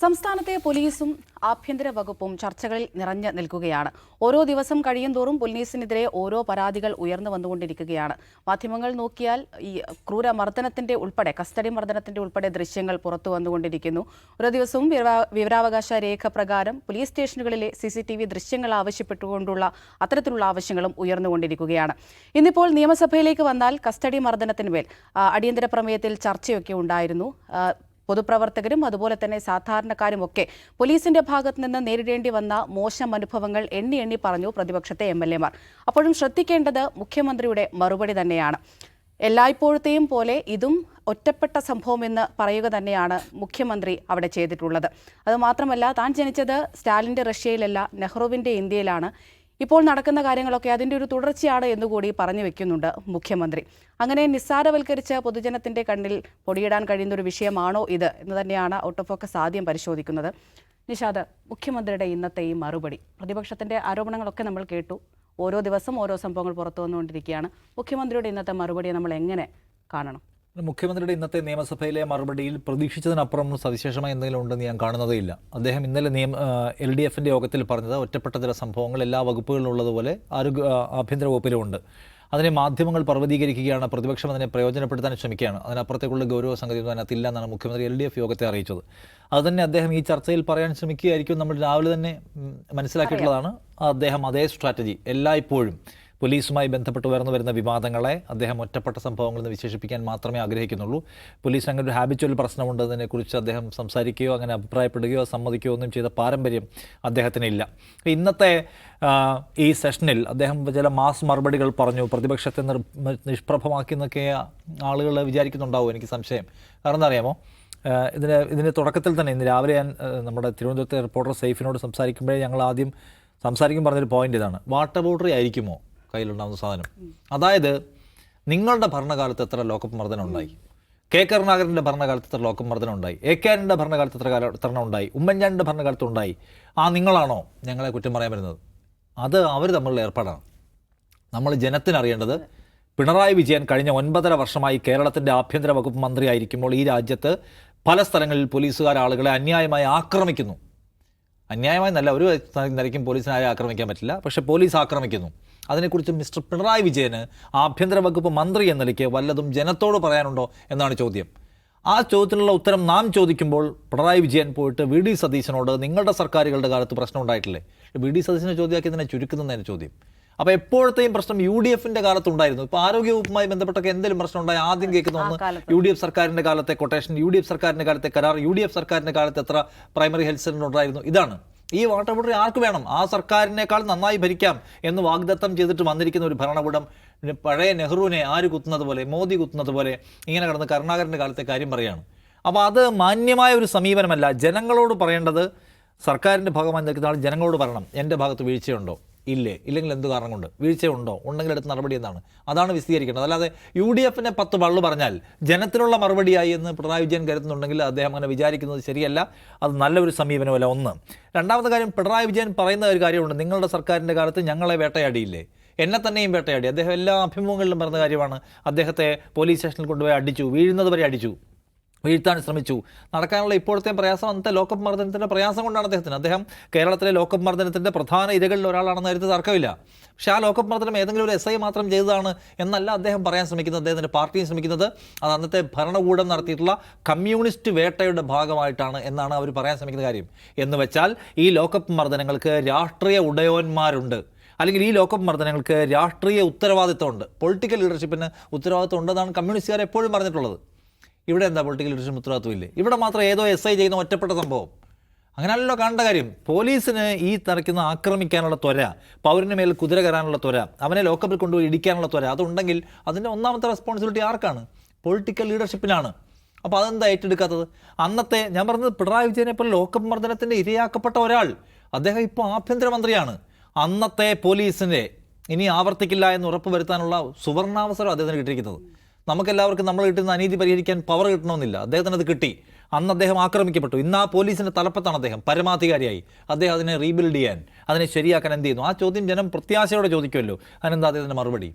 സംസ്ഥാനത്തെ പോലീസും ആഭ്യന്തര വകുപ്പും ചർച്ചകളിൽ നിറഞ്ഞു നിൽക്കുകയാണ്. ഓരോ ദിവസം കഴിയുന്തോറും പോലീസിനെതിരെ ഓരോ പരാതികൾ ഉയർന്നു വന്നുകൊണ്ടിരിക്കുകയാണ്. മാധ്യമങ്ങൾ നോക്കിയാൽ ഈ ക്രൂരമർദ്ദനത്തിന്റെ ഉൾപ്പെടെ കസ്റ്റഡി മർദ്ദനത്തിന്റെ ഉൾപ്പെടെ ദൃശ്യങ്ങൾ പുറത്തു വന്നുകൊണ്ടിരിക്കുന്നു. ഓരോ ദിവസവും വിവരാവകാശ രേഖ പ്രകാരം പോലീസ് സ്റ്റേഷനുകളിലെ CCTV ദൃശ്യങ്ങൾ ആവശ്യപ്പെട്ടുകൊണ്ടുള്ള അത്തരത്തിലുള്ള ആവശ്യങ്ങളും ഉയർന്നുകൊണ്ടിരിക്കുകയാണ്. ഇന്നിപ്പോൾ നിയമസഭയിലേക്ക് വന്നാൽ കസ്റ്റഡി മർദ്ദനത്തിന്മേൽ അടിയന്തര പ്രമേയത്തിൽ ചർച്ചയൊക്കെ ഉണ്ടായിരുന്നു. പൊതുപ്രവർത്തകരും അതുപോലെ തന്നെ സാധാരണക്കാരുമൊക്കെ പോലീസിന്റെ ഭാഗത്ത് നിന്ന് നേരിടേണ്ടി വന്ന മോശം അനുഭവങ്ങൾ എണ്ണി പറഞ്ഞു പ്രതിപക്ഷത്തെ MLA മാർ. അപ്പോഴും ശ്രദ്ധിക്കേണ്ടത് മുഖ്യമന്ത്രിയുടെ മറുപടി തന്നെയാണ്. എല്ലായ്പ്പോഴത്തെയും പോലെ ഇതും ഒറ്റപ്പെട്ട സംഭവമെന്ന് പറയുക തന്നെയാണ് മുഖ്യമന്ത്രി അവിടെ ചെയ്തിട്ടുള്ളത്. അതുമാത്രമല്ല, താൻ ജനിച്ചത് സ്റ്റാലിൻ്റെ റഷ്യയിലല്ല, നെഹ്റുവിൻ്റെ ഇന്ത്യയിലാണ്. ഇപ്പോൾ നടക്കുന്ന കാര്യങ്ങളൊക്കെ അതിൻ്റെ ഒരു തുടർച്ചയാണ് എന്നുകൂടി പറഞ്ഞു വെക്കുന്നുണ്ട് മുഖ്യമന്ത്രി. അങ്ങനെ നിസ്സാരവൽക്കരിച്ച് പൊതുജനത്തിൻ്റെ കണ്ണിൽ പൊടിയിടാൻ കഴിയുന്ന ഒരു വിഷയമാണോ ഇത് എന്ന് തന്നെയാണ് ഔട്ട് ഓഫ് ഫോക്കസ് ആദ്യം പരിശോധിക്കുന്നത്. നിഷാദ്, മുഖ്യമന്ത്രിയുടെ ഇന്നത്തെ ഈ മറുപടി, പ്രതിപക്ഷത്തിൻ്റെ ആരോപണങ്ങളൊക്കെ നമ്മൾ കേട്ടു, ഓരോ ദിവസം ഓരോ സംഭവങ്ങൾ പുറത്തു വന്നുകൊണ്ടിരിക്കുകയാണ്. മുഖ്യമന്ത്രിയുടെ ഇന്നത്തെ മറുപടിയെ നമ്മൾ എങ്ങനെ കാണണം? മുഖ്യമന്ത്രിയുടെ ഇന്നത്തെ നിയമസഭയിലെ മറുപടിയിൽ പ്രതീക്ഷിച്ചതിനപ്പുറം സവിശേഷമായി എന്തെങ്കിലും ഉണ്ടെന്ന് ഞാൻ കാണുന്നതേ ഇല്ല. അദ്ദേഹം ഇന്നലെ LDFന്റെ യോഗത്തിൽ പറഞ്ഞത് ഒറ്റപ്പെട്ട ചില സംഭവങ്ങൾ എല്ലാ വകുപ്പുകളിലും ഉള്ളതുപോലെ ആഭ്യന്തര വകുപ്പിലും ഉണ്ട്. അതിനെ മാധ്യമങ്ങൾ പർവ്വതീകരിക്കുകയാണ്, പ്രതിപക്ഷം അതിനെ പ്രയോജനപ്പെടുത്താൻ ശ്രമിക്കുകയാണ്. അതിനപ്പുറത്തേക്കുള്ള ഗൗരവ സംഗതിയൊന്നും അതിനകത്തില്ല എന്നാണ് മുഖ്യമന്ത്രി LDF യോഗത്തെ അറിയിച്ചത്. അതുതന്നെ അദ്ദേഹം ഈ ചർച്ചയിൽ പറയാൻ ശ്രമിക്കുകയായിരിക്കും. നമ്മൾ രാവിലെ തന്നെ മനസ്സിലാക്കിയിട്ടുള്ളതാണ്. അദ്ദേഹം അതേ സ്ട്രാറ്റജി എല്ലായ്പ്പോഴും പോലീസുമായി ബന്ധപ്പെട്ട് ഉയർന്നു വരുന്ന വിവാദങ്ങളെ അദ്ദേഹം ഒറ്റപ്പെട്ട സംഭവങ്ങളെന്ന് വിശേഷിപ്പിക്കാൻ മാത്രമേ ആഗ്രഹിക്കുന്നുള്ളൂ. പോലീസ് അങ്ങനെ ഒരു ഹാബിച്വൽ പ്രശ്നമുണ്ടതിനെക്കുറിച്ച് അദ്ദേഹം സംസാരിക്കുകയോ അങ്ങനെ അഭിപ്രായപ്പെടുകയോ സമ്മതിക്കുകയോ ഒന്നും ചെയ്ത പാരമ്പര്യം അദ്ദേഹത്തിനില്ല. ഇന്നത്തെ ഈ സെഷനിൽ അദ്ദേഹം ചില മാസ് മറുപടികൾ പറഞ്ഞു, പ്രതിപക്ഷത്തെ നിഷ്പ്രഭമാക്കി എന്നൊക്കെ ആളുകൾ വിചാരിക്കുന്നുണ്ടാവും, എനിക്ക് സംശയം. കാരണം എന്താ അറിയാമോ, ഇതിന് തുടക്കത്തിൽ തന്നെ ഇന്ന് രാവിലെ ഞാൻ നമ്മുടെ തിരുവനന്തപുരത്തെ റിപ്പോർട്ടർ സൈഫിനോട് സംസാരിക്കുമ്പോഴേ ഞങ്ങൾ ആദ്യം പറഞ്ഞൊരു പോയിന്റ് ഇതാണ്: വാട്ടർ ബോട്ടറി ആയിരിക്കുമോ കയ്യിലുണ്ടാകുന്ന സാധനം? അതായത് നിങ്ങളുടെ ഭരണകാലത്ത് എത്ര ലോക്കപ്പ് മർദ്ദനം ഉണ്ടായി? കെ കരുണാകരൻ്റെ ഭരണകാലത്ത് എത്ര ലോക്കപ്പ് മർദ്ദനം ഉണ്ടായി? AK ആന്റണിയുടെ ഭരണകാലത്ത് എത്ര ഉണ്ടായി? ഉമ്മൻചാണ്ടിയുടെ ഭരണകാലത്ത് ഉണ്ടായി? നിങ്ങളാണോ ഞങ്ങളെ കുറ്റം പറയാൻ വരുന്നത്? അത് അവർ തമ്മിലുള്ള ഏർപ്പാടാണ്. നമ്മൾ ജനത്തിനറിയേണ്ടത്, പിണറായി വിജയൻ കഴിഞ്ഞ 9.5 വർഷമായി കേരളത്തിൻ്റെ ആഭ്യന്തര വകുപ്പ് മന്ത്രിയായിരിക്കുമ്പോൾ ഈ രാജ്യത്ത് പല സ്ഥലങ്ങളിൽ പോലീസുകാർ ആളുകളെ അന്യായമായി ആക്രമിക്കുന്നു. അന്യായമായി നല്ല ഒരു നിലയ്ക്കും പോലീസിനെ ആരെ ആക്രമിക്കാൻ പറ്റില്ല, പക്ഷേ പോലീസ് ആക്രമിക്കുന്നു. അതിനെക്കുറിച്ച് മിസ്റ്റർ പിണറായി വിജയന് ആഭ്യന്തര വകുപ്പ് മന്ത്രി എന്ന നിലയ്ക്ക് വല്ലതും ജനത്തോട് പറയാനുണ്ടോ എന്നാണ് ചോദ്യം. ആ ചോദ്യത്തിനുള്ള ഉത്തരം നാം ചോദിക്കുമ്പോൾ പിണറായി വിജയൻ പോയിട്ട് VD സതീശനോട് നിങ്ങളുടെ സർക്കാരുകളുടെ കാലത്ത് പ്രശ്നം ഉണ്ടായിട്ടില്ലേ? VD സതീശനെ ചോദ്യമാക്കി തന്നെ ചുരുക്കുന്നതിന് ചോദ്യം. അപ്പോൾ എപ്പോഴത്തെയും പ്രശ്നം UDFന്റെ കാലത്തുണ്ടായിരുന്നു. ഇപ്പോൾ ആരോഗ്യവകുപ്പുമായി ബന്ധപ്പെട്ടൊക്കെ എന്തെങ്കിലും പ്രശ്നം ഉണ്ടായി ആദ്യം കേൾക്കുന്ന ഒന്ന് UDF സർക്കാരിൻ്റെ കാലത്തെ കൊട്ടേഷൻ, UDF സർക്കാരിൻ്റെ കാലത്തെ കരാർ, UDF സർക്കാരിൻ്റെ കാലത്ത് എത്ര പ്രൈമറി ഹെൽത്ത് സെൻ്റർ ഉണ്ടായിരുന്നു. ഇതാണ്. ഈ വാട്ടർ ബോട്ടറി ആർക്ക് വേണം? ആ സർക്കാരിനേക്കാൾ നന്നായി ഭരിക്കാം എന്ന് വാഗ്ദത്തം ചെയ്തിട്ട് വന്നിരിക്കുന്ന ഒരു ഭരണകൂടം പഴയ നെഹ്റുവിനെ ആര് കുത്തുന്നത് പോലെ, മോദി കുത്തുന്നത് പോലെ ഇങ്ങനെ കിടന്ന് കരുണാകരൻ്റെ കാലത്തെ കാര്യം പറയുകയാണ്. അപ്പോൾ അത് മാന്യമായ ഒരു സമീപനമല്ല. ജനങ്ങളോട് പറയേണ്ടത്, സർക്കാരിൻ്റെ ഭാഗമായി നിൽക്കുന്ന ആൾ ജനങ്ങളോട് പറയണം, എൻ്റെ ഭാഗത്ത് വീഴ്ചയുണ്ടോ? ഇല്ലെങ്കിൽ എന്ത് കാരണം കൊണ്ട് വീഴ്ചയുണ്ടോ? ഉണ്ടെങ്കിൽ എടുത്ത നടപടി എന്താണ്? അതാണ് വിശദീകരിക്കേണ്ടത്. അല്ലാതെ UDFനെ 10 വള്ളു പറഞ്ഞാൽ ജനത്തിനുള്ള മറുപടിയായി എന്ന് പിണറായി വിജയൻ കരുതുന്നുണ്ടെങ്കിൽ അദ്ദേഹം അങ്ങനെ വിചാരിക്കുന്നത് ശരിയല്ല. അത് നല്ലൊരു സമീപനമല്ല. ഒന്ന്. രണ്ടാമത്തെ കാര്യം, പിണറായി വിജയൻ പറയുന്ന ഒരു കാര്യമുണ്ട്, നിങ്ങളുടെ സർക്കാരിൻ്റെ കാലത്ത് ഞങ്ങളെ വേട്ടയാടിയില്ലേ? എന്നെ തന്നെയും വേട്ടയാടി. അദ്ദേഹം എല്ലാ അഭിമുഖങ്ങളിലും പറഞ്ഞ കാര്യമാണ്. അദ്ദേഹത്തെ പോലീസ് സ്റ്റേഷനിൽ കൊണ്ടുപോയി അടിച്ചു, വീഴുന്നത് വരെ അടിച്ചു, വീഴ്ത്താൻ ശ്രമിച്ചു. നടക്കാനുള്ള ഇപ്പോഴത്തെ പ്രയാസം അന്നത്തെ ലോക്കപ്പ് മർദ്ദനത്തിൻ്റെ പ്രയാസം കൊണ്ടാണ് അദ്ദേഹം കേരളത്തിലെ ലോക്കപ്പ് മർദ്ദനത്തിൻ്റെ പ്രധാന ഇരകളിൽ ഒരാളാണെന്ന് കരുതി തർക്കമില്ല. പക്ഷേ ആ ലോക്കപ്പ് മർദ്ദനം ഏതെങ്കിലും ഒരു SI മാത്രം ചെയ്തതാണ് എന്നല്ല അദ്ദേഹം പറയാൻ ശ്രമിക്കുന്നത്, അദ്ദേഹത്തിൻ്റെ പാർട്ടിയും ശ്രമിക്കുന്നത്. അത് അന്നത്തെ ഭരണകൂടം നടത്തിയിട്ടുള്ള കമ്മ്യൂണിസ്റ്റ് വേട്ടയുടെ ഭാഗമായിട്ടാണ് എന്നാണ് അവർ പറയാൻ ശ്രമിക്കുന്ന കാര്യം. എന്ന് വെച്ചാൽ ഈ ലോക്കപ്പ് മർദ്ദനങ്ങൾക്ക് രാഷ്ട്രീയ ഉടയോന്മാരുണ്ട്, അല്ലെങ്കിൽ ഈ ലോക്കപ്പ് മർദ്ദനങ്ങൾക്ക് രാഷ്ട്രീയ ഉത്തരവാദിത്തമുണ്ട്, പൊളിറ്റിക്കൽ ലീഡർഷിപ്പിന് ഉത്തരവാദിത്തം ഉണ്ടെന്നാണ് കമ്മ്യൂണിസ്റ്റുകാർ എപ്പോഴും പറഞ്ഞിട്ടുള്ളത്. ഇവിടെ എന്താ പൊളിറ്റിക്കൽ ലീഡർഷിപ്പ് ഉത്തരവാദിത്വം ഇല്ലേ? ഇവിടെ മാത്രം ഏതോ SI ചെയ്യുന്ന ഒറ്റപ്പെട്ട സംഭവം. അങ്ങനെയല്ലോ കാണേണ്ട കാര്യം. പോലീസിന് ഈ തരയ്ക്കുന്ന ആക്രമിക്കാനുള്ള ത്വര, പൗരന് മേൽ കുതിര കയറാനുള്ള ത്വര, അവനെ ലോക്കപ്പിൽ കൊണ്ടുപോയി ഇടിക്കാനുള്ള ത്വര, അതുണ്ടെങ്കിൽ അതിൻ്റെ ഒന്നാമത്തെ റെസ്പോൺസിബിലിറ്റി ആർക്കാണ്? പൊളിറ്റിക്കൽ ലീഡർഷിപ്പിനാണ്. അപ്പോൾ അതെന്താ ഏറ്റെടുക്കാത്തത്? അന്നത്തെ ഞാൻ പറഞ്ഞത്, പിണറായി വിജയനെ പോലെ ലോക്കപ്പ് മർദ്ദനത്തിൻ്റെ ഇരയാക്കപ്പെട്ട ഒരാൾ, അദ്ദേഹം ഇപ്പോൾ ആഭ്യന്തരമന്ത്രിയാണ്. അന്നത്തെ പോലീസിനെ ഇനി ആവർത്തിക്കില്ല എന്ന് ഉറപ്പ് വരുത്താനുള്ള സുവർണാവസരം അദ്ദേഹത്തിന് കിട്ടിയിരിക്കുന്നത്. നമുക്കെല്ലാവർക്കും നമ്മൾ കിട്ടുന്ന അനീതി പരിഹരിക്കാൻ പവർ കിട്ടണമെന്നില്ല. അദ്ദേഹത്തിന് അത് കിട്ടി. അന്ന് അദ്ദേഹം ആക്രമിക്കപ്പെട്ടു. ഇന്ന് ആ പോലീസിൻ്റെ തലപ്പത്താണ് അദ്ദേഹം, പരമാധികാരിയായി. അദ്ദേഹം അതിനെ റീബിൽഡ് ചെയ്യാൻ, അതിനെ ശരിയാക്കാൻ എന്ത് ചെയ്യുന്നു? ആ ചോദ്യം ജനം പ്രത്യാശയോടെ ചോദിക്കുമല്ലോ. അതിനെന്താ അദ്ദേഹത്തിൻ്റെ മറുപടി?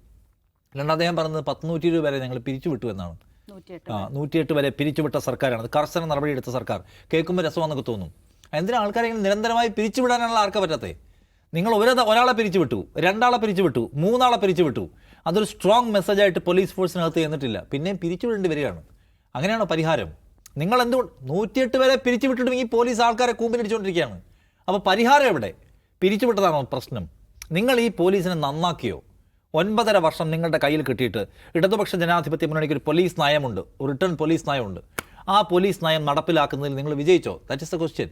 അല്ലാണ്ട് അദ്ദേഹം പറഞ്ഞത് 120 വരെ ഞങ്ങൾ പിരിച്ചുവിട്ടു എന്നാണ്. 108 വരെ പിരിച്ചുവിട്ട സർക്കാരാണ്. കർശന നടപടിയെടുത്ത സർക്കാർ. കേൾക്കുമ്പോൾ രസമാണെന്നൊക്കെ തോന്നും. എന്തിനാ ആൾക്കാരെ ഇങ്ങനെ നിരന്തരമായി പിരിച്ചുവിടാനുള്ള ആർക്കാ പറ്റാത്തേ? നിങ്ങൾ ഒരാളെ പിരിച്ചുവിട്ടു, 2 ആളെ പിരിച്ചുവിട്ടു, 3 ആളെ പിരിച്ചുവിട്ടു. അതൊരു സ്ട്രോങ് മെസ്സേജായിട്ട് പോലീസ് ഫോഴ്സിനകത്ത് ചെന്നിട്ടില്ല. പിന്നെയും പിരിച്ചുവിടേണ്ടി വരികയാണ്. അങ്ങനെയാണോ പരിഹാരം? നിങ്ങൾ എന്തുകൊണ്ട് 108 വരെ പിരിച്ചുവിട്ടിട്ടും ഈ പോലീസ് ആൾക്കാരെ കൂമ്പിനടിച്ചുകൊണ്ടിരിക്കുകയാണ്? അപ്പോൾ പരിഹാരം എവിടെ? പിരിച്ചുവിട്ടതാണോ പ്രശ്നം? നിങ്ങൾ ഈ പോലീസിനെ നന്നാക്കിയോ? 9.5 വർഷം നിങ്ങളുടെ കയ്യിൽ കിട്ടിയിട്ട് ഇടതുപക്ഷ ജനാധിപത്യ മുന്നണിക്ക് ഒരു പോലീസ് നയമുണ്ട്, ഒരു റിട്ടേൺ പോലീസ് നയമുണ്ട്. ആ പോലീസ് നയം നടപ്പിലാക്കുന്നതിൽ നിങ്ങൾ വിജയിച്ചോ? That is the question.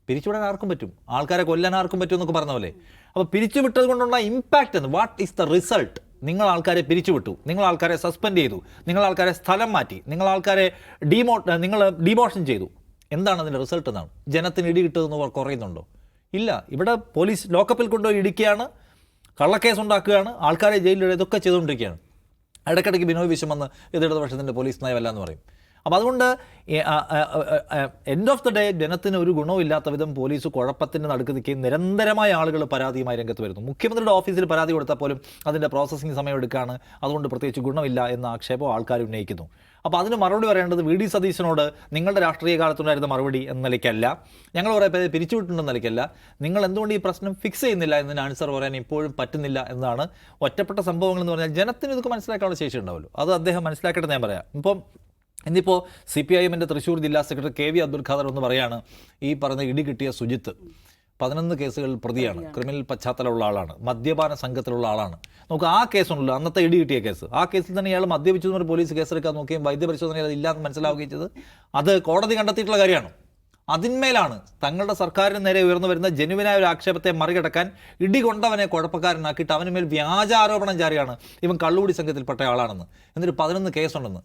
പിരിച്ചുവിടാൻ ആർക്കും പറ്റും, ആൾക്കാരെ കൊല്ലാൻ ആർക്കും പറ്റും എന്നൊക്കെ പറഞ്ഞ പോലെ. അപ്പോൾ പിരിച്ചുവിട്ടത് കൊണ്ടുള്ള ഇമ്പാക്റ്റ് എന്ന്, വാട്ട് ഈസ് ദ റിസൾട്ട്? നിങ്ങൾ ആൾക്കാരെ പിരിച്ചുവിട്ടു, നിങ്ങൾ ആൾക്കാരെ സസ്പെൻഡ് ചെയ്തു, നിങ്ങൾ ആൾക്കാരെ സ്ഥലം മാറ്റി, നിങ്ങൾ ആൾക്കാരെ ഡീമോഷൻ ചെയ്തു. എന്താണ് അതിൻ്റെ റിസൾട്ട്? എന്നാണ് ജനത്തിന് ഇടി കിട്ടുമെന്ന് കുറയുന്നുണ്ടോ? ഇല്ല. ഇവിടെ പോലീസ് ലോക്കപ്പിൽ കൊണ്ടുപോയി ഇടിക്കുകയാണ്, കള്ളക്കേസ് ഉണ്ടാക്കുകയാണ്, ആൾക്കാരെ ജയിലിൽ ഇതൊക്കെ ചെയ്തുകൊണ്ടിരിക്കുകയാണ്. ഇടയ്ക്കിടയ്ക്ക് ബിനോയ് വിശ്വം വന്ന് ഇത് ഇടതുപക്ഷത്തിൻ്റെ പോലീസ് നയമല്ല എന്ന് പറയും. അപ്പോൾ അതുകൊണ്ട് എൻഡ് ഓഫ് ദ ഡേ ജനത്തിന് ഒരു ഗുണവും ഇല്ലാത്ത വിധം പോലീസ് കുഴപ്പത്തിൻ്റെ നടുക്ക് നിൽക്കുകയും നിരന്തരമായ ആളുകൾ പരാതിയുമായി രംഗത്ത് വരുന്നു. മുഖ്യമന്ത്രിയുടെ ഓഫീസിൽ പരാതി കൊടുത്താൽ പോലും അതിൻ്റെ പ്രോസസ്സിംഗ് സമയം എടുക്കുകയാണ്, അതുകൊണ്ട് പ്രത്യേകിച്ച് ഗുണമില്ല എന്ന ആക്ഷേപം ആൾക്കാർ ഉന്നയിക്കുന്നു. അപ്പോൾ അതിന് മറുപടി പറയേണ്ടത് വി ഡി സതീശനോട് നിങ്ങളുടെ രാഷ്ട്രീയ കാലത്തുണ്ടായിരുന്ന മറുപടി എന്ന നിലയ്ക്കല്ല, ഞങ്ങൾ കുറേ പേര് പിരിച്ചുവിട്ടുണ്ടെന്ന നിലയ്ക്കല്ല, നിങ്ങൾ എന്തുകൊണ്ട് ഈ പ്രശ്നം ഫിക്സ് ചെയ്യുന്നില്ല എന്നതിന് ആൻസർ പറയാൻ ഇപ്പോഴും പറ്റുന്നില്ല എന്നാണ്. ഒറ്റപ്പെട്ട സംഭവങ്ങൾ എന്ന് പറഞ്ഞാൽ ജനത്തിന് ഇതൊക്കെ മനസ്സിലാക്കാനുള്ള ശേഷി ഉണ്ടാവുമല്ലോ, അത് അദ്ദേഹം മനസ്സിലാക്കട്ടെ. ഞാൻ പറയാം, ഇന്നിപ്പോൾ CPIM-ൻ്റെ തൃശ്ശൂർ ജില്ലാ സെക്രട്ടറി KV അബ്ദുൽ ഖാദർ എന്ന് പറയാണ്, ഈ പറഞ്ഞ ഇടി കിട്ടിയ സുജിത്ത് 11 കേസുകളിൽ പ്രതിയാണ്, ക്രിമിനൽ പശ്ചാത്തലമുള്ള ആളാണ്, മദ്യപാന സംഘത്തിലുള്ള ആളാണ്. നമുക്ക് ആ കേസുണ്ടല്ലോ, അന്നത്തെ ഇടി കിട്ടിയ കേസ്, ആ കേസിൽ തന്നെ ഇയാൾ മദ്യപിച്ചു എന്ന് പറഞ്ഞ് പോലീസ് കേസെടുക്കാൻ നോക്കുകയും വൈദ്യപരിശോധനയിൽ അത് ഇല്ലാന്ന് മനസ്സിലാവുകയും ചെയ്തത് അത് കോടതി കണ്ടെത്തിയിട്ടുള്ള കാര്യമാണ്. അതിന്മേലാണ് തങ്ങളുടെ സർക്കാരിന് നേരെ ഉയർന്നു വരുന്ന ജനുവിനായ ഒരു ആക്ഷേപത്തെ മറികടക്കാൻ ഇടി കൊണ്ടവനെ കുഴപ്പക്കാരനാക്കിയിട്ട് അവന് മേൽ വ്യാജ ആരോപണം ജാരിയാണ് ഇവൻ കള്ളുകൂടി സംഘത്തിൽപ്പെട്ട ആളാണെന്ന്. എന്നിട്ട് 11 കേസുണ്ടെന്ന്.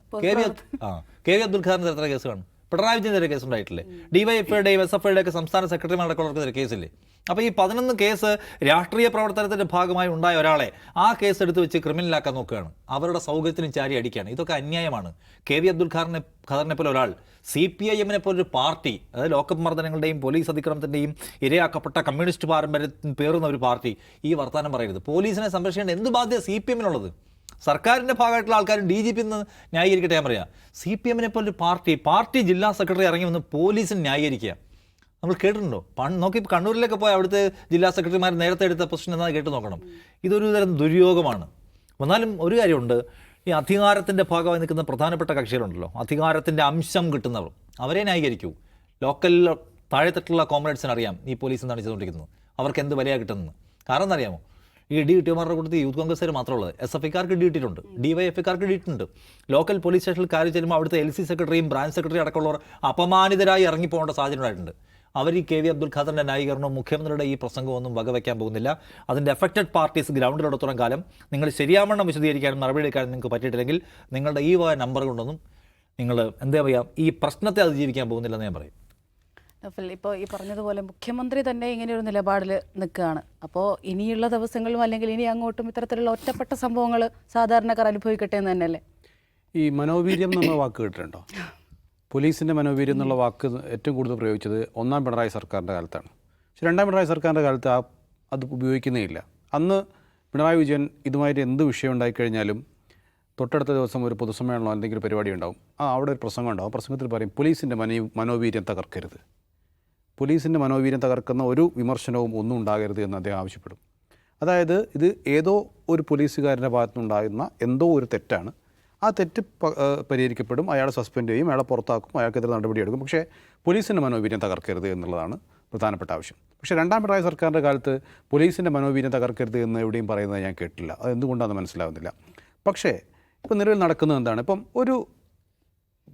KV അബ്ദുൽ ഖാദറിന് എത്ര കേസ് കാണും? പിണറായി വിജയൻ്റെ കേസ് ഉണ്ടായിട്ടില്ലേ? DYFIയുടെയും SFIയുടെയും ഒക്കെ സംസ്ഥാന സെക്രട്ടറിമാരടക്കമുള്ളവർക്ക് കേസില്ലേ? അപ്പോൾ ഈ 11 കേസ് രാഷ്ട്രീയ പ്രവർത്തനത്തിൻ്റെ ഭാഗമായി ഉണ്ടായ ഒരാളെ ആ കേസ് എടുത്ത് വെച്ച് ക്രിമിനലാക്കാൻ നോക്കുകയാണ്, അവരുടെ സൗകര്യത്തിനും ചാരി അടിക്കുകയാണ്. ഇതൊക്കെ അന്യായമാണ്. KV അബ്ദുൽ ഖാദറിനെ പോലെ ഒരാൾ, CPIM-നെ പോലൊരു പാർട്ടി, അതായത് ലോക്കപ്പ് മർദ്ദനങ്ങളുടെയും പോലീസ് അതിക്രമത്തിൻ്റെയും ഇരയാക്കപ്പെട്ട കമ്മ്യൂണിസ്റ്റ് പാരമ്പര്യത്തിന് പേറുന്ന ഒരു പാർട്ടി ഈ വർത്തമാനം പറയരുത്. പോലീസിനെ സംരക്ഷിക്കേണ്ട എന്ത് ബാധ്യത CPM-നുള്ളത്? സർക്കാരിൻ്റെ ഭാഗമായിട്ടുള്ള ആൾക്കാരും DGP എന്ന് ന്യായീകരിക്കട്ടെ. ഞാൻ പറയാം, CPM-നെ പോലൊരു പാർട്ടി ജില്ലാ സെക്രട്ടറി ഇറങ്ങി വന്ന് പോലീസിന് ന്യായീകരിക്കുക നമ്മൾ കേട്ടിട്ടുണ്ടോ? നോക്കി കണ്ണൂരിലൊക്കെ പോയി അവിടുത്തെ ജില്ലാ സെക്രട്ടറിമാർ നേരത്തെ എടുത്ത പൊസിഷൻ എന്നാ കേട്ട് നോക്കണം. ഇതൊരു തരം ദുര്യോഗമാണ്. എന്നാലും ഒരു കാര്യമുണ്ട്, ഈ അധികാരത്തിൻ്റെ ഭാഗമായി നിൽക്കുന്ന പ്രധാനപ്പെട്ട കക്ഷികളുണ്ടല്ലോ, അധികാരത്തിൻ്റെ അംശം കിട്ടുന്നവർ, അവരെ ന്യായീകരിക്കൂ. ലോക്കൽ താഴെത്തട്ടുള്ള കോമ്രേഡ്സിന് അറിയാം ഈ പോലീസ് എന്താണ് ചെയ്തുകൊണ്ടിരിക്കുന്നത്, അവർക്ക് എന്ത് വിലയാണ് കിട്ടുന്നത്. കാരണം എന്നറിയാമോ? ഈ ഇടി കിട്ടിയമാരുടെ കൂട്ടത്തിൽ യൂത്ത് കോൺഗ്രസ്സുകാർ മാത്രമുള്ളത്, SFIക്കാർക്ക് ഇടി കിട്ടിയിട്ടുണ്ട്, DYFIക്കാർക്ക് ഇടി ഇട്ടിട്ടുണ്ട്. ലോക്കൽ പോലീസ് സ്റ്റേഷനിൽ കാര്യം ചെല്ലുമ്പോൾ അവിടുത്തെ LC സെക്രട്ടറിയും ബ്രാഞ്ച് സെക്രട്ടറി അടക്കമുള്ളവർ അപമാനിതരായി ഇറങ്ങിപ്പോകേണ്ട സാഹചര്യം ഉണ്ടായിട്ടുണ്ട്. അവർ ഈ KV അബ്ദുൽ ഖാദറിൻ്റെ ന്യായീകരണവും മുഖ്യമന്ത്രിയുടെ ഈ പ്രസംഗമൊന്നും വകവയ്ക്കാൻ പോകുന്നില്ല. അതിൻ്റെ എഫക്റ്റഡ് പാർട്ടീസ് ഗ്രൗണ്ടിലോടത്തോളം കാലം നിങ്ങൾ ശരിയാവണ്ണം വിശദീകരിക്കാനും നടപടി എടുക്കാനും നിങ്ങൾക്ക് പറ്റിയിട്ടില്ലെങ്കിൽ നിങ്ങളുടെ ഈ നമ്പർ കൊണ്ടൊന്നും നിങ്ങൾ എന്താ പറയുക, ഈ പ്രശ്നത്തെ അതിജീവിക്കാൻ പോകുന്നില്ലെന്ന് ഞാൻ പറയും. ഇപ്പോൾ ഈ പറഞ്ഞതുപോലെ മുഖ്യമന്ത്രി തന്നെ ഇങ്ങനെയൊരു നിലപാടിൽ നിൽക്കുകയാണ്. അപ്പോൾ ഇനിയുള്ള ദിവസങ്ങളും അല്ലെങ്കിൽ ഇനി അങ്ങോട്ടും ഇത്തരത്തിലുള്ള ഒറ്റപ്പെട്ട സംഭവങ്ങൾ സാധാരണക്കാർ അനുഭവിക്കട്ടെ എന്ന് തന്നെയല്ലേ? ഈ മനോവീര്യം എന്നുള്ള വാക്ക് കേട്ടിട്ടുണ്ടോ? പോലീസിൻ്റെ മനോവീര്യം എന്നുള്ള വാക്ക് ഏറ്റവും കൂടുതൽ പ്രയോഗിച്ചത് 1ാം പിണറായി സർക്കാരിൻ്റെ കാലത്താണ്. പക്ഷേ 2ാം പിണറായി സർക്കാരിൻ്റെ കാലത്ത് അത് ഉപയോഗിക്കുന്നേ ഇല്ല. അന്ന് പിണറായി വിജയൻ ഇതുമായിട്ട് എന്ത് വിഷയം ഉണ്ടായിക്കഴിഞ്ഞാലും തൊട്ടടുത്ത ദിവസം ഒരു പൊതുസമ്മേളനമോ എന്തെങ്കിലും പരിപാടി ഉണ്ടാവും, അവിടെ ഒരു പ്രസംഗം ഉണ്ടാവും. ആ പ്രസംഗത്തിൽ പറയും, പോലീസിൻ്റെ മനോവീര്യം തകർക്കരുത്, പോലീസിൻ്റെ മനോവീര്യം തകർക്കുന്ന ഒരു വിമർശനവും ഒന്നും ഉണ്ടാകരുത് എന്ന് അദ്ദേഹം ആവശ്യപ്പെടും. അതായത് ഇത് ഏതോ ഒരു പോലീസുകാരൻ്റെ ഭാഗത്തുനിന്നുണ്ടാകുന്ന എന്തോ ഒരു തെറ്റാണ്, ആ തെറ്റ് പരിഹരിക്കപ്പെടും, അയാളെ സസ്പെൻഡ് ചെയ്യും, അയാളെ പുറത്താക്കും, അയാൾക്കെതിരെ നടപടിയെടുക്കും. പക്ഷേ പോലീസിൻ്റെ മനോവീര്യം തകർക്കരുത് എന്നുള്ളതാണ് പ്രധാനപ്പെട്ട ആവശ്യം. പക്ഷേ 2ാം പിണറായി സർക്കാരിൻ്റെ കാലത്ത് പോലീസിൻ്റെ മനോവീര്യം തകർക്കരുത് എന്ന് എവിടെയും പറയുന്നത് ഞാൻ കേട്ടില്ല. അതെന്തുകൊണ്ടാണെന്ന് മനസ്സിലാവുന്നില്ല. പക്ഷേ ഇപ്പോൾ നിലവിൽ നടക്കുന്നത് എന്താണ്? ഇപ്പം ഒരു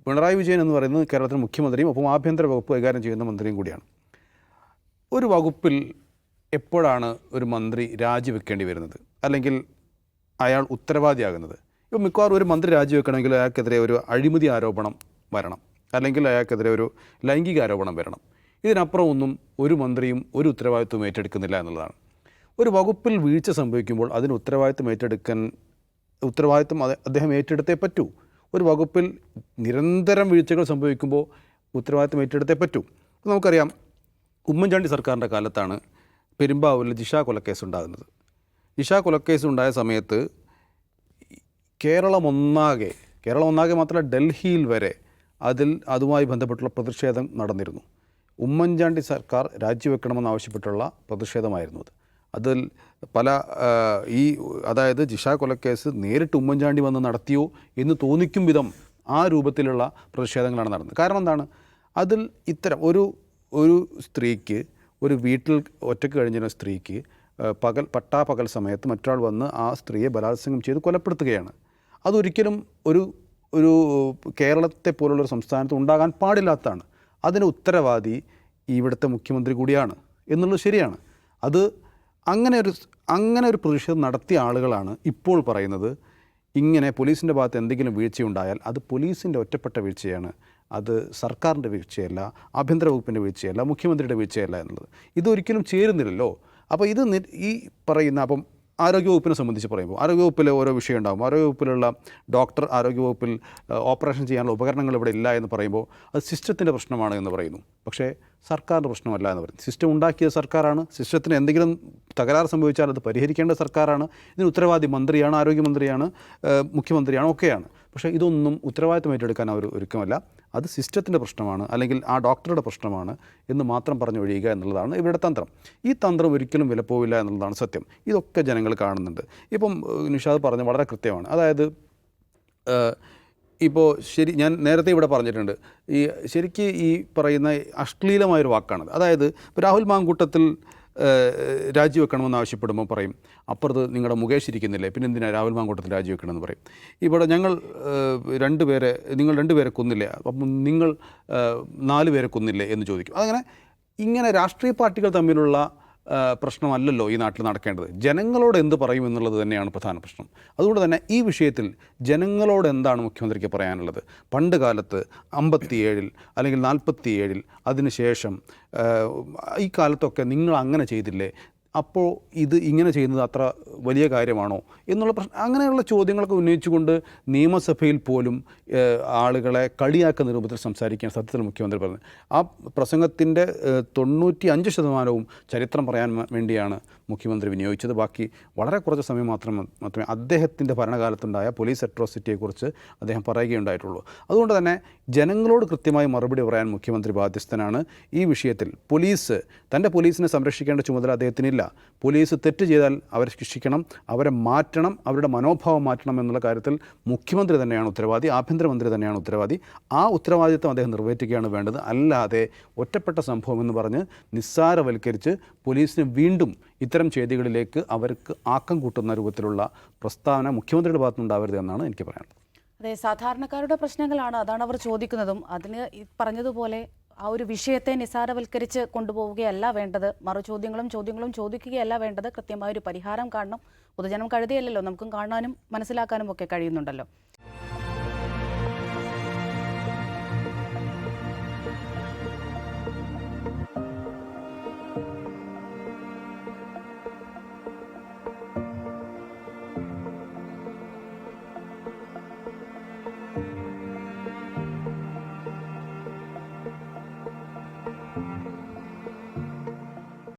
പിണറായി വിജയൻ എന്ന് പറയുന്നത് കേരളത്തിലെ മുഖ്യമന്ത്രിയും ഒപ്പം ആഭ്യന്തര വകുപ്പ് കൈകാര്യം ചെയ്യുന്ന മന്ത്രിയും കൂടിയാണ്. ഒരു വകുപ്പിൽ എപ്പോഴാണ് ഒരു മന്ത്രി രാജിവെക്കേണ്ടി വരുന്നത്, അല്ലെങ്കിൽ അയാൾ ഉത്തരവാദിയാകുന്നത്? ഇപ്പോൾ മിക്കവാറും ഒരു മന്ത്രി രാജിവെക്കണമെങ്കിൽ അയാൾക്കെതിരെ ഒരു അഴിമതി ആരോപണം വരണം, അല്ലെങ്കിൽ അയാൾക്കെതിരെ ഒരു ലൈംഗിക ആരോപണം വരണം. ഇതിനപ്പുറം ഒന്നും ഒരു മന്ത്രിയും ഒരു ഉത്തരവാദിത്വം ഏറ്റെടുക്കുന്നില്ല എന്നുള്ളതാണ്. ഒരു വകുപ്പിൽ വീഴ്ച സംഭവിക്കുമ്പോൾ അതിന് ഉത്തരവാദിത്വം അദ്ദേഹം ഏറ്റെടുത്തേ പറ്റൂ. ഒരു വകുപ്പിൽ നിരന്തരം വീഴ്ചകൾ സംഭവിക്കുമ്പോൾ ഉത്തരവാദിത്വം ഏറ്റെടുത്തേ പറ്റൂ. നമുക്കറിയാം, ഉമ്മൻചാണ്ടി സർക്കാരിൻ്റെ കാലത്താണ് പെരുമ്പാവൂരിൽ ജിഷ കൊലക്കേസ് ഉണ്ടാകുന്നത്. ജിഷ കൊലക്കേസ് ഉണ്ടായ സമയത്ത് കേരളം ഒന്നാകെ കേരളം ഒന്നാകെ മാത്രമല്ല ഡൽഹിയിൽ വരെ അതുമായി ബന്ധപ്പെട്ടുള്ള പ്രതിഷേധം നടന്നിരുന്നു. ഉമ്മൻചാണ്ടി സർക്കാർ രാജിവെക്കണമെന്നാവശ്യപ്പെട്ടുള്ള പ്രതിഷേധമായിരുന്നു അത്. അതിൽ പല അതായത് ജിഷ കൊലക്കേസ് നേരിട്ട് ഉമ്മൻചാണ്ടി വന്ന് നടത്തിയോ എന്ന് തോന്നിക്കും വിധം ആ രൂപത്തിലുള്ള പ്രതിഷേധങ്ങളാണ് നടന്നത്. കാരണം എന്താണ്, അതിൽ ഇത്തരം ഒരു സ്ത്രീക്ക്, ഒരു വീട്ടിൽ ഒറ്റയ്ക്ക് കഴിഞ്ഞിരുന്ന സ്ത്രീക്ക് പട്ടാപകൽ സമയത്ത് മറ്റൊരാൾ വന്ന് ആ സ്ത്രീയെ ബലാത്സംഗം ചെയ്ത് കൊലപ്പെടുത്തുകയാണ്. അതൊരിക്കലും ഒരു കേരളത്തെ പോലുള്ളൊരു സംസ്ഥാനത്ത് ഉണ്ടാകാൻ പാടില്ലാത്തതാണ്. അതിന് ഉത്തരവാദി ഇവിടുത്തെ മുഖ്യമന്ത്രി കൂടിയാണ് എന്നുള്ളത് ശരിയാണ്. അത് അങ്ങനെ ഒരു പ്രതിഷേധം നടത്തിയ ആളുകളാണ് ഇപ്പോൾ പറയുന്നത് ഇങ്ങനെ പോലീസിൻ്റെ ഭാഗത്ത് എന്തെങ്കിലും വീഴ്ചയുണ്ടായാൽ അത് പോലീസിൻ്റെ ഒറ്റപ്പെട്ട വീഴ്ചയാണ്, അത് സർക്കാരിൻ്റെ വീഴ്ചയല്ല, ആഭ്യന്തര വകുപ്പിൻ്റെ വീഴ്ചയല്ല, മുഖ്യമന്ത്രിയുടെ വീഴ്ചയല്ല എന്നുള്ളത്. ഇതൊരിക്കലും ചേരുന്നില്ലല്ലോ. അപ്പോൾ ഈ പറയുന്ന അപ്പം ആരോഗ്യവകുപ്പിനെ സംബന്ധിച്ച് പറയുമ്പോൾ ആരോഗ്യവകുപ്പിൽ ഓരോ വിഷയം ഉണ്ടാകും. ആരോഗ്യവകുപ്പിലുള്ള ഡോക്ടർ ആരോഗ്യവകുപ്പിൽ ഓപ്പറേഷൻ ചെയ്യാനുള്ള ഉപകരണങ്ങൾ ഇവിടെ ഇല്ല എന്ന് പറയുമ്പോൾ അത് സിസ്റ്റത്തിൻ്റെ പ്രശ്നമാണ് എന്ന് പറയുന്നു. പക്ഷേ സർക്കാരിൻ്റെ പ്രശ്നമല്ല എന്ന് പറയുന്നു. സിസ്റ്റം ഉണ്ടാക്കിയത് സർക്കാരാണ്. സിസ്റ്റത്തിന് എന്തെങ്കിലും തകരാറ് സംഭവിച്ചാൽ അത് പരിഹരിക്കേണ്ട സർക്കാരാണ്. ഇതിന് ഉത്തരവാദി മന്ത്രിയാണ്, ആരോഗ്യമന്ത്രിയാണ്, മുഖ്യമന്ത്രിയാണ്, ഒക്കെയാണ്. പക്ഷേ ഇതൊന്നും ഉത്തരവാദിത്തം ഏറ്റെടുക്കാൻ അവർ ഒരുക്കമല്ല. അത് സിസ്റ്റത്തിൻ്റെ പ്രശ്നമാണ്, അല്ലെങ്കിൽ ആ ഡോക്ടറുടെ പ്രശ്നമാണ് എന്ന് മാത്രം പറഞ്ഞു ഒഴിയുക എന്നുള്ളതാണ് ഇവരുടെ തന്ത്രം. ഈ തന്ത്രം ഒരിക്കലും വിലപ്പോവില്ല എന്നുള്ളതാണ് സത്യം. ഇതൊക്കെ ജനങ്ങൾ കാണുന്നുണ്ട്. ഇപ്പം നിഷാദ് പറഞ്ഞ വളരെ കൃത്യമാണ്. അതായത് ഇപ്പോൾ ഞാൻ നേരത്തെ ഇവിടെ പറഞ്ഞിട്ടുണ്ട്, ശരിക്ക് ഈ പറയുന്ന അശ്ലീലമായൊരു വാക്കാണത്. അതായത് ഇപ്പോൾ രാഹുൽ മാങ്കൂട്ടത്തിൽ രാജിവെക്കണമെന്ന് ആവശ്യപ്പെടുമ്പോൾ പറയും, അപ്പുറത്ത് നിങ്ങളുടെ മുകേഷ് ഇരിക്കുന്നില്ലേ, പിന്നെ എന്തിനാണ് രാഹുൽ മാങ്കൂട്ടത്തിൽ രാജിവെക്കണമെന്ന് പറയും. ഇവിടെ നിങ്ങൾ രണ്ടുപേരെ കൊന്നില്ലേ, അപ്പം നിങ്ങൾ 4 പേരെ കൊന്നില്ലേ എന്ന് ചോദിക്കും. ഇങ്ങനെ രാഷ്ട്രീയ പാർട്ടികൾ തമ്മിലുള്ള പ്രശ്നമല്ലല്ലോ ഈ നാട്ടിൽ നടക്കേണ്ടത്. ജനങ്ങളോട് എന്ത് പറയും എന്നുള്ളത് തന്നെയാണ് പ്രധാന പ്രശ്നം. അതുകൊണ്ട് തന്നെ ഈ വിഷയത്തിൽ ജനങ്ങളോട് എന്താണ് മുഖ്യമന്ത്രിക്ക് പറയാനുള്ളത്? പണ്ട് കാലത്ത് 57 അല്ലെങ്കിൽ 47 അതിനുശേഷം ഈ കാലത്തൊക്കെ നിങ്ങൾ അങ്ങനെ ചെയ്തില്ലേ, അപ്പോൾ ഇത് ഇങ്ങനെ ചെയ്യുന്നത് അത്ര വലിയ കാര്യമാണോ എന്നുള്ള അങ്ങനെയുള്ള ചോദ്യങ്ങളൊക്കെ ഉന്നയിച്ചുകൊണ്ട് നിയമസഭയിൽ പോലും ആളുകളെ കളിയാക്കുന്ന രൂപത്തിൽ സംസാരിക്കാൻ സത്യത്തിൽ മുഖ്യമന്ത്രി പറഞ്ഞത്. ആ പ്രസംഗത്തിൻ്റെ 95% ചരിത്രം പറയാൻ വേണ്ടിയാണ് മുഖ്യമന്ത്രി വിനിയോഗിച്ചത്. ബാക്കി വളരെ കുറച്ച് സമയം മാത്രമേ അദ്ദേഹത്തിൻ്റെ ഭരണകാലത്തുണ്ടായ പോലീസ് അട്രോസിറ്റിയെക്കുറിച്ച് അദ്ദേഹം പറയുകയുണ്ടായിട്ടുള്ളൂ. അതുകൊണ്ട് തന്നെ ജനങ്ങളോട് കൃത്യമായി മറുപടി പറയാൻ മുഖ്യമന്ത്രി ബാധ്യസ്ഥനാണ്. ഈ വിഷയത്തിൽ തൻ്റെ പോലീസിനെ സംരക്ഷിക്കേണ്ട ചുമതല അദ്ദേഹത്തിനില്ല. പോലീസ് തെറ്റ് ചെയ്താൽ അവരെ ശിക്ഷിക്കണം, അവരെ മാറ്റണം, അവരുടെ മനോഭാവം മാറ്റണം എന്നുള്ള കാര്യത്തിൽ മുഖ്യമന്ത്രി തന്നെയാണ് ഉത്തരവാദി, ആഭ്യന്തരമന്ത്രി തന്നെയാണ് ഉത്തരവാദി. ആ ഉത്തരവാദിത്വം അദ്ദേഹം നിറവേറ്റുകയാണ് വേണ്ടത്. അല്ലാതെ ഒറ്റപ്പെട്ട സംഭവം എന്ന് പറഞ്ഞ് നിസ്സാരവൽക്കരിച്ച് പോലീസിന് വീണ്ടും ഇത്തരം ചെയ്തികളിലേക്ക് അവർക്ക് ആക്കം കൂട്ടുന്ന രൂപത്തിലുള്ള പ്രസ്താവന മുഖ്യമന്ത്രിയുടെ ഭാഗത്തുനിന്നുണ്ടാവരുത് എന്നാണ് എനിക്ക് പറയാനുള്ളത്. അതെ, സാധാരണക്കാരുടെ പ്രശ്നങ്ങളാണ്, അതാണ് അവർ ചോദിക്കുന്നതും. അതിന് ഈ പറഞ്ഞതുപോലെ ആ ഒരു വിഷയത്തെ നിസാരവൽക്കരിച്ച് കൊണ്ടുപോവുകയല്ല വേണ്ടത്, ചോദ്യങ്ങളും ചോദിക്കുകയല്ല വേണ്ടത്. കൃത്യമായൊരു പരിഹാരം കാണണം. പൊതുജനം കഴുതിയല്ലോ, നമുക്കും കാണാനും മനസ്സിലാക്കാനും ഒക്കെ കഴിയുന്നുണ്ടല്ലോ.